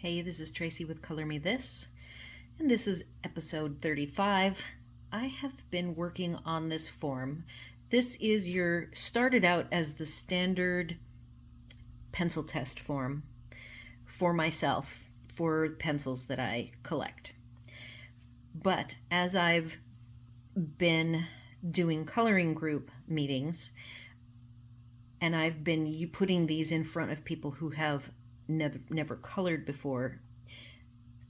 Hey, this is Tracy with Color Me This, and this is episode 35. I have been working on this form. This is started out as the standard pencil test form for myself for pencils that I collect. But as I've been doing coloring group meetings, and I've been putting these in front of people who have never colored before,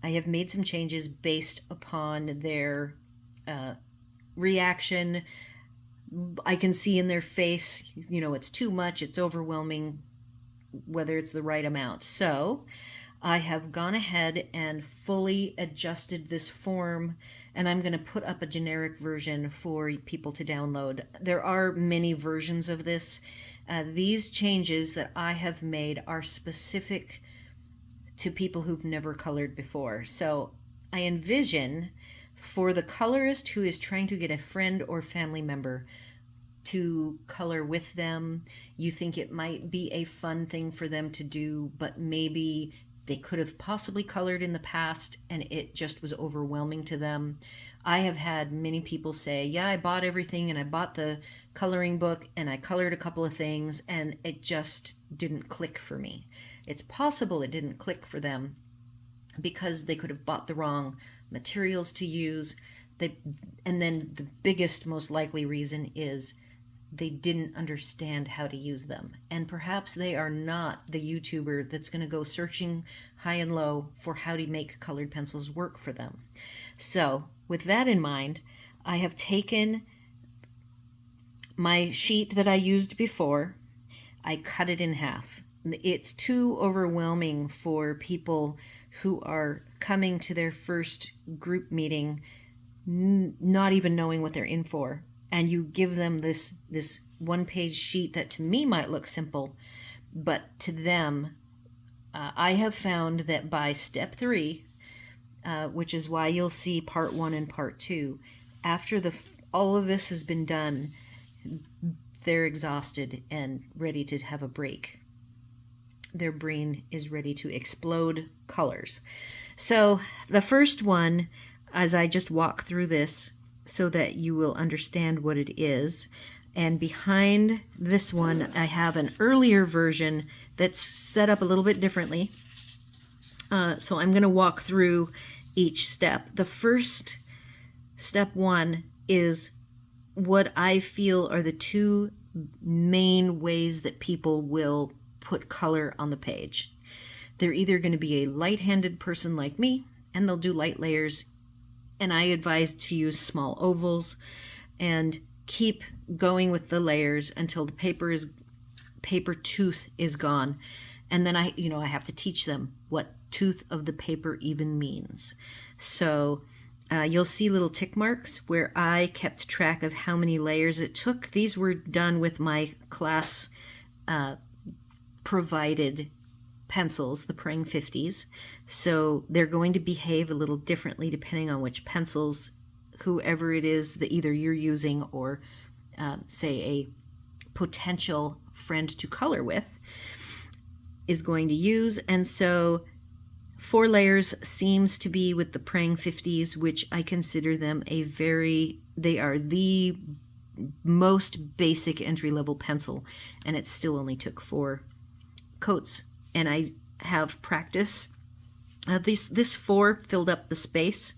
I have made some changes based upon their reaction. I can see in their face, it's too much, it's overwhelming, whether it's the right amount. So I have gone ahead and fully adjusted this form, and I'm going to put up a generic version for people to download. There are many versions of this. These changes that I have made are specific to people who've never colored before. So I envision for the colorist who is trying to get a friend or family member to color with them, you think it might be a fun thing for them to do, but maybe they could have possibly colored in the past and it just was overwhelming to them. I have had many people say, yeah, I bought everything and I bought the coloring book and I colored a couple of things and it just didn't click for me. It's possible it didn't click for them because they could have bought the wrong materials to use. And then the biggest, most likely reason is they didn't understand how to use them. And perhaps they are not the YouTuber that's going to go searching high and low for how to make colored pencils work for them. So with that in mind, I have taken my sheet that I used before, I cut it in half. It's too overwhelming for people who are coming to their first group meeting not even knowing what they're in for, and you give them this one-page sheet that to me might look simple, but to them, I have found that by step 3, which is why you'll see part 1 and part 2, after all of this has been done, they're exhausted and ready to have a break. Their brain is ready to explode colors. So the first one, as I just walk through this so that you will understand what it is, and behind this one I have an earlier version that's set up a little bit differently. So I'm going to walk through each step. The first step 1 is what I feel are the two main ways that people will put color on the page. They're either going to be a light-handed person like me, and they'll do light layers, and I advise to use small ovals and keep going with the layers until the paper tooth is gone. And then I have to teach them what tooth of the paper even means. So you'll see little tick marks where I kept track of how many layers it took. These were done with my class provided pencils, the Prang 50s. So they're going to behave a little differently depending on which pencils, whoever it is that either you're using or say a potential friend to color with is going to use. And so 4 layers seems to be with the Prang 50s, which I consider them they are the most basic entry-level pencil, and it still only took 4 coats, and I have practice. This 4 filled up the space.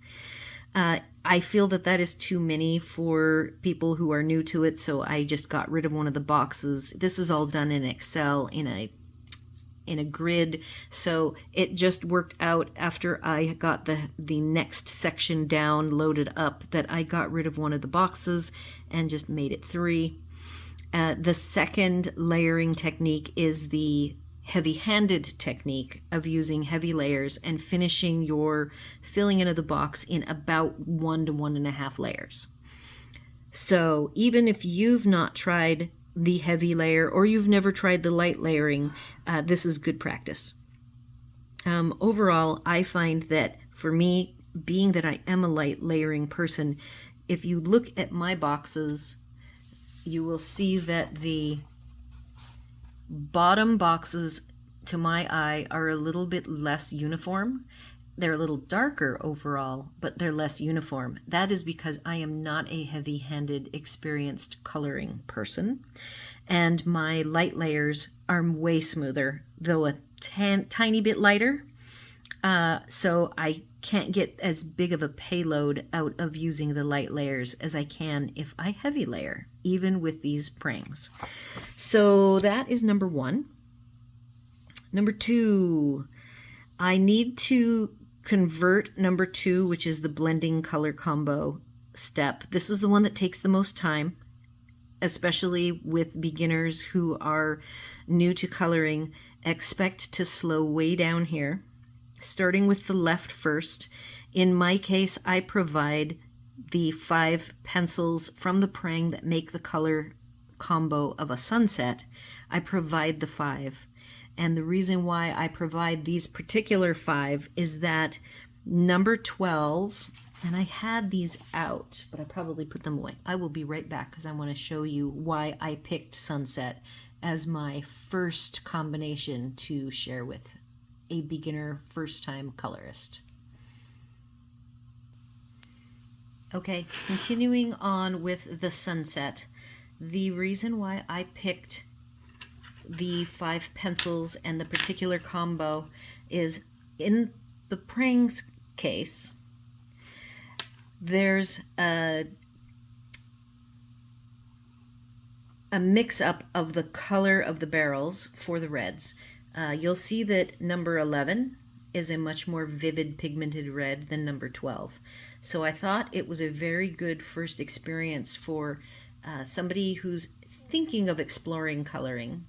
I feel that is too many for people who are new to it, so I just got rid of one of the boxes. This is all done in Excel in a grid, so it just worked out after I got the next section down loaded up that I got rid of one of the boxes and just made it 3. The second layering technique is the heavy-handed technique of using heavy layers and finishing your filling into the box in about 1 to 1.5 layers. So even if you've not tried the heavy layer or you've never tried the light layering, this is good practice. Overall, I find that for me, being that I am a light layering person, if you look at my boxes, you will see that the bottom boxes to my eye, are a little bit less uniform. They're a little darker overall, but they're less uniform. That is because I am not a heavy-handed, experienced coloring person, and my light layers are way smoother, though a tiny bit lighter. So I can't get as big of a payload out of using the light layers as I can if I heavy layer, even with these prangs. So that is number one. Number two, I need to convert number two, which is the blending color combo step. This is the one that takes the most time, especially with beginners who are new to coloring. Expect to slow way down here, starting with the left first. In my case, I provide the 5 pencils from the prang that make the color combo of a sunset. I provide the 5. And the reason why I provide these particular 5 is that number 12, and I had these out, but I probably put them away. I will be right back because I want to show you why I picked sunset as my first combination to share with a beginner first-time colorist. Okay, continuing on with the sunset. The reason why I picked the 5 pencils and the particular combo is in the prangs case, there's a mix-up of the color of the barrels for the reds. You'll see that number 11 is a much more vivid pigmented red than number 12. So I thought it was a very good first experience for somebody who's thinking of exploring coloring,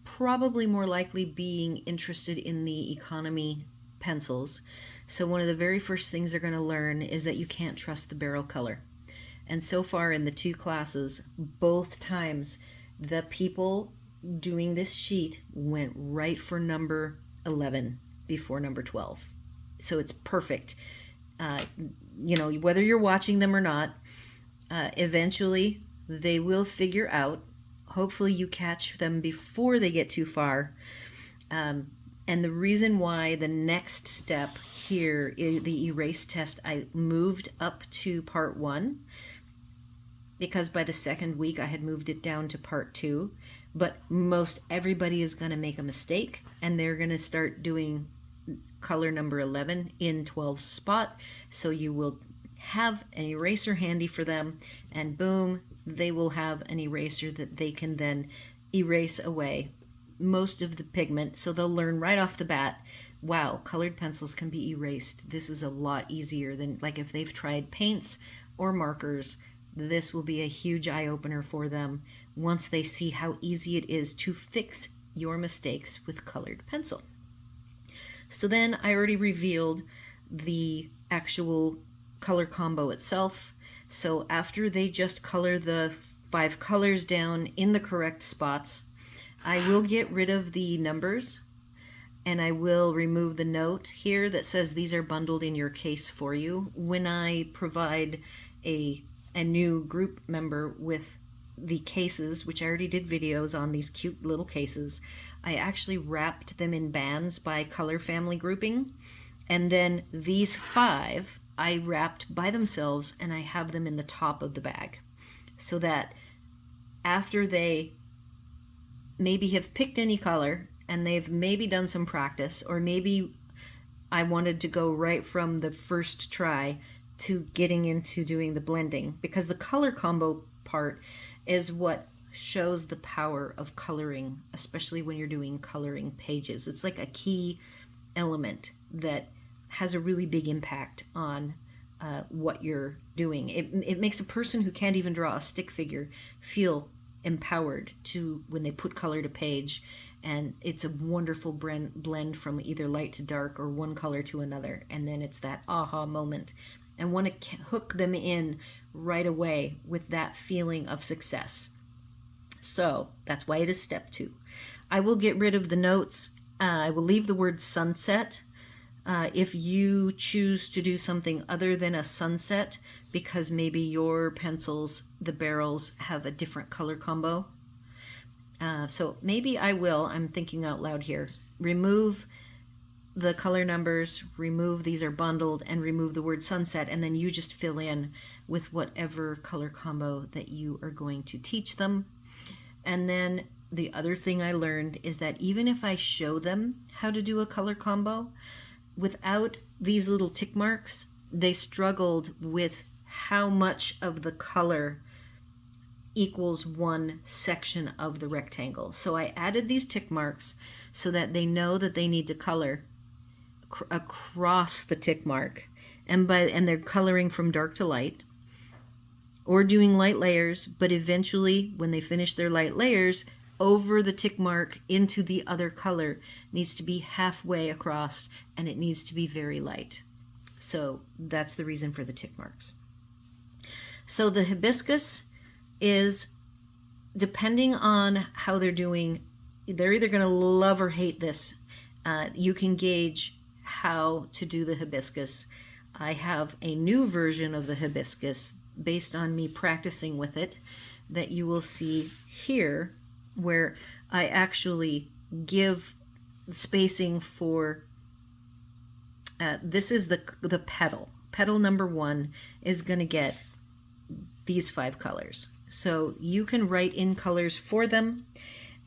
probably more likely being interested in the economy pencils. So one of the very first things they're going to learn is that you can't trust the barrel color. And so far in the 2 classes, both times the people doing this sheet went right for number 11 before number 12. So it's perfect. You know, whether you're watching them or not, eventually they will figure out. Hopefully you catch them before they get too far. And the reason why the next step here, the erase test, I moved up to part 1, because by the second week I had moved it down to part 2. But most everybody is going to make a mistake, and they're going to start doing color number 11 in 12's spot. So you will have an eraser handy for them, and boom, they will have an eraser that they can then erase away most of the pigment. So they'll learn right off the bat, wow, colored pencils can be erased. This is a lot easier than, like, if they've tried paints or markers. This will be a huge eye-opener for them once they see how easy it is to fix your mistakes with colored pencil. So then I already revealed the actual color combo itself. So after they just color the 5 colors down in the correct spots, I will get rid of the numbers, and I will remove the note here that says these are bundled in your case for you. When I provide a new group member with the cases, which I already did videos on these cute little cases, I actually wrapped them in bands by color family grouping, and then these 5 I wrapped by themselves, and I have them in the top of the bag, so that after they maybe have picked any color and they've maybe done some practice, or maybe I wanted to go right from the first try to getting into doing the blending, because the color combo part is what shows the power of coloring, especially when you're doing coloring pages. It's like a key element that has a really big impact on what you're doing. It makes a person who can't even draw a stick figure feel empowered to when they put color to page, and it's a wonderful blend from either light to dark or one color to another, and then it's that aha moment, and want to hook them in right away with that feeling of success. So that's why it is step 2. I will get rid of the notes. I will leave the word sunset. If you choose to do something other than a sunset, because maybe your pencils, the barrels, have a different color combo, So maybe I will, I'm thinking out loud here, remove the color numbers, remove these are bundled, and remove the word sunset, and then you just fill in with whatever color combo that you are going to teach them. And then the other thing I learned is that even if I show them how to do a color combo, without these little tick marks, they struggled with how much of the color equals one section of the rectangle. So I added these tick marks so that they know that they need to color across the tick mark, and they're coloring from dark to light or doing light layers, but eventually when they finish their light layers, over the tick mark into the other color needs to be halfway across, and it needs to be very light. So that's the reason for the tick marks. So the hibiscus is, depending on how they're doing, they're either going to love or hate this. You can gauge how to do the hibiscus. I have a new version of the hibiscus based on me practicing with it that you will see here, where I actually give spacing for, this is the petal. Petal number 1 is going to get these 5 colors. So you can write in colors for them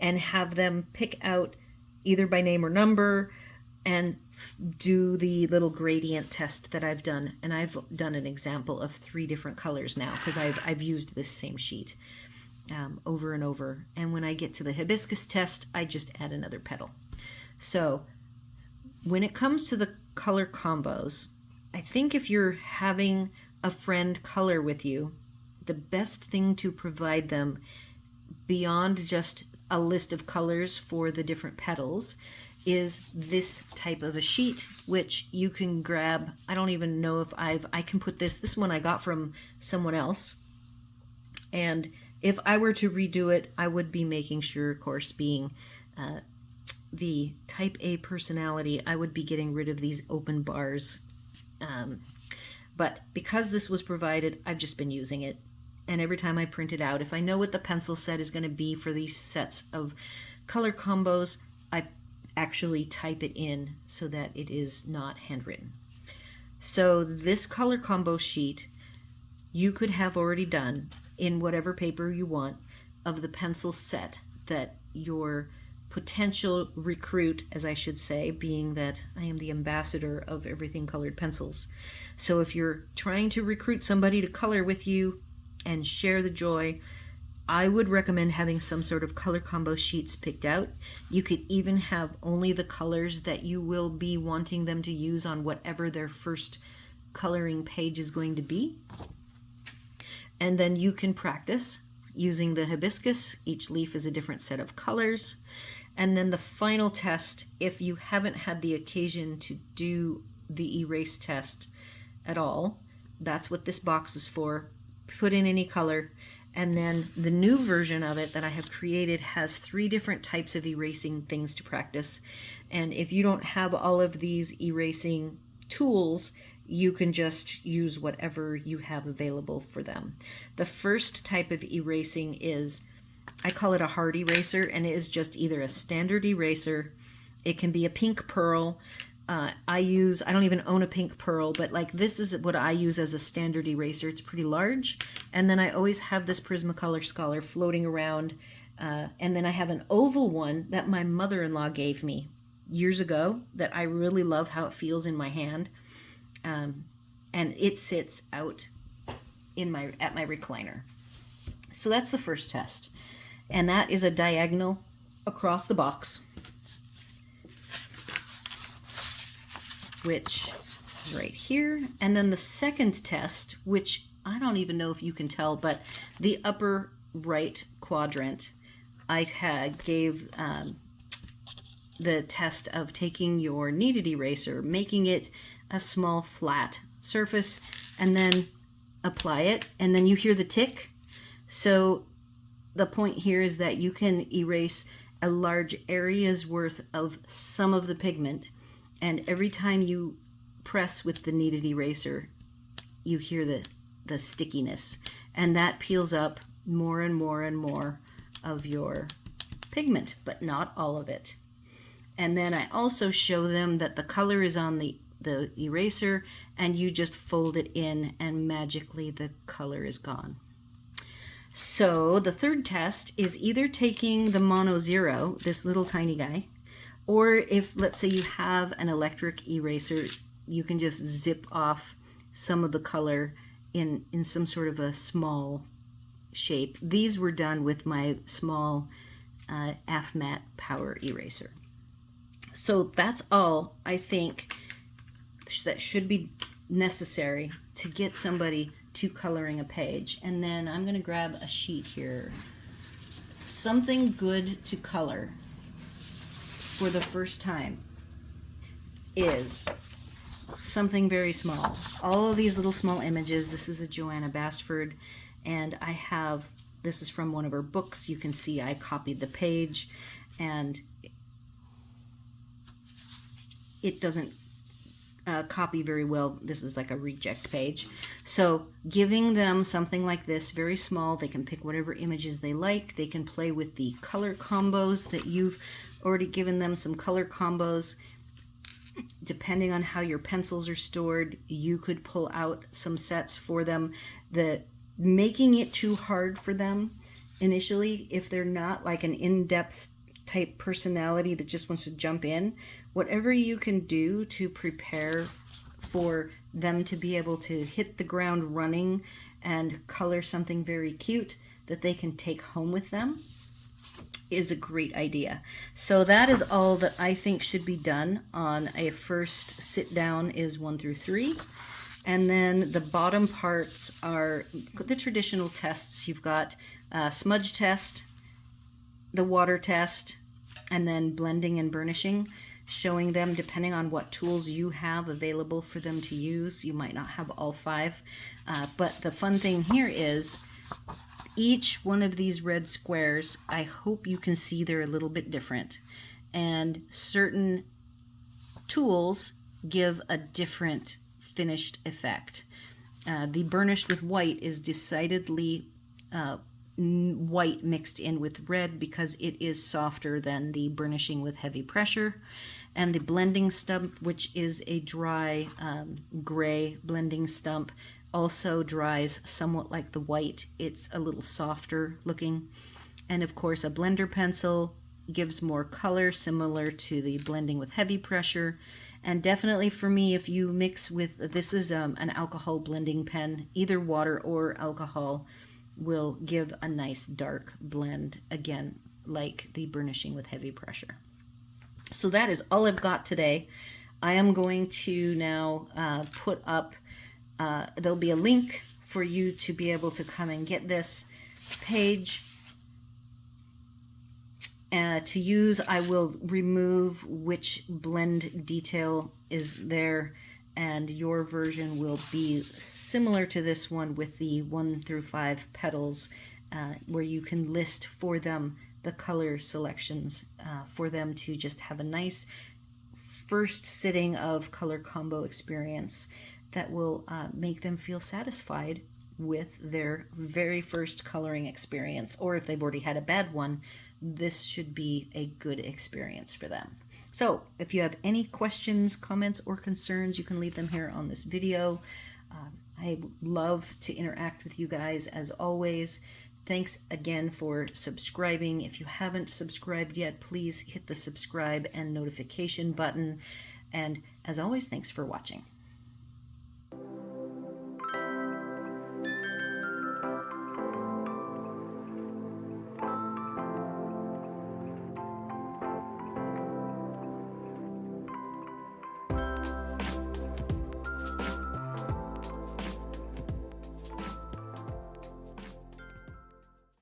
and have them pick out either by name or number and do the little gradient test that I've done. And I've done an example of 3 different colors now because I've used this same sheet over and over. And when I get to the hibiscus test, I just add another petal. So when it comes to the color combos, I think if you're having a friend color with you, the best thing to provide them beyond just a list of colors for the different petals is this type of a sheet, which you can grab. I don't even know if I can put this one I got from someone else. And if I were to redo it, I would be making sure, of course, being the type A personality, I would be getting rid of these open bars. But because this was provided, I've just been using it. And every time I print it out, if I know what the pencil set is going to be for these sets of color combos, I actually type it in so that it is not handwritten. So this color combo sheet you could have already done in whatever paper you want of the pencil set that your potential recruit, as I should say, being that I am the ambassador of everything colored pencils. So if you're trying to recruit somebody to color with you and share the joy, I would recommend having some sort of color combo sheets picked out. You could even have only the colors that you will be wanting them to use on whatever their first coloring page is going to be. And then you can practice using the hibiscus. Each leaf is a different set of colors. And then the final test, if you haven't had the occasion to do the erase test at all, that's what this box is for. Put in any color, and then the new version of it that I have created has 3 different types of erasing things to practice. And if you don't have all of these erasing tools, you can just use whatever you have available for them. The first type of erasing is, I call it a hard eraser, and it is just either a standard eraser. It can be a pink pearl. I don't even own a pink pearl, but like this is what I use as a standard eraser. It's pretty large. And then I always have this Prismacolor Scholar floating around. And then I have an oval one that my mother-in-law gave me years ago that I really love how it feels in my hand. And it sits out at my recliner. So that's the first test. And that is a diagonal across the box, which is right here. And then the second test, which I don't even know if you can tell, but the upper right quadrant, I gave the test of taking your kneaded eraser, making it a small flat surface, and then apply it, and then you hear the tick. So the point here is that you can erase a large area's worth of some of the pigment, and every time you press with the kneaded eraser, you hear the stickiness, and that peels up more and more and more of your pigment, but not all of it. And then I also show them that the color is on the eraser, and you just fold it in and magically the color is gone. So the third test is either taking the Mono Zero, this little tiny guy, or if, let's say, you have an electric eraser, you can just zip off some of the color in some sort of a small shape. These were done with my small AFMAT power eraser. So that's all I think that should be necessary to get somebody to coloring a page. And then I'm going to grab a sheet here. Something good to color for the first time is something very small. All of these little small images. This is a Joanna Basford, and this is from one of her books. You can see I copied the page, and it doesn't copy very well. This is like a reject page. So giving them something like this, very small, they can pick whatever images they like. They can play with the color combos that you've already given them some color combos. Depending on how your pencils are stored, you could pull out some sets for them. Making it too hard for them initially, if they're not like an in-depth type personality that just wants to jump in, whatever you can do to prepare for them to be able to hit the ground running and color something very cute that they can take home with them is a great idea. So that is all that I think should be done on a first sit down, is 1 through 3. And then the bottom parts are the traditional tests. You've got smudge test, the water test, and then blending and burnishing, showing them depending on what tools you have available for them to use. You might not have all 5, but the fun thing here is each one of these red squares, I hope you can see they're a little bit different, and certain tools give a different finished effect. The burnished with white is decidedly white mixed in with red because it is softer than the burnishing with heavy pressure. And the blending stump, which is a dry gray blending stump, also dries somewhat like the white. It's a little softer looking. And of course, a blender pencil gives more color, similar to the blending with heavy pressure. And definitely for me, if you mix with, this is an alcohol blending pen, either water or alcohol will give a nice dark blend, again, like the burnishing with heavy pressure. So that is all I've got today. I am going to now put up, there'll be a link for you to be able to come and get this page. To use, I will remove which blend detail is there, and your version will be similar to this one with the 1 through 5 petals, where you can list for them the color selections for them to just have a nice first sitting of color combo experience that will make them feel satisfied with their very first coloring experience. Or if they've already had a bad one, this should be a good experience for them. So if you have any questions, comments, or concerns, you can leave them here on this video. I love to interact with you guys as always. Thanks again for subscribing. If you haven't subscribed yet, please hit the subscribe and notification button. And as always, thanks for watching.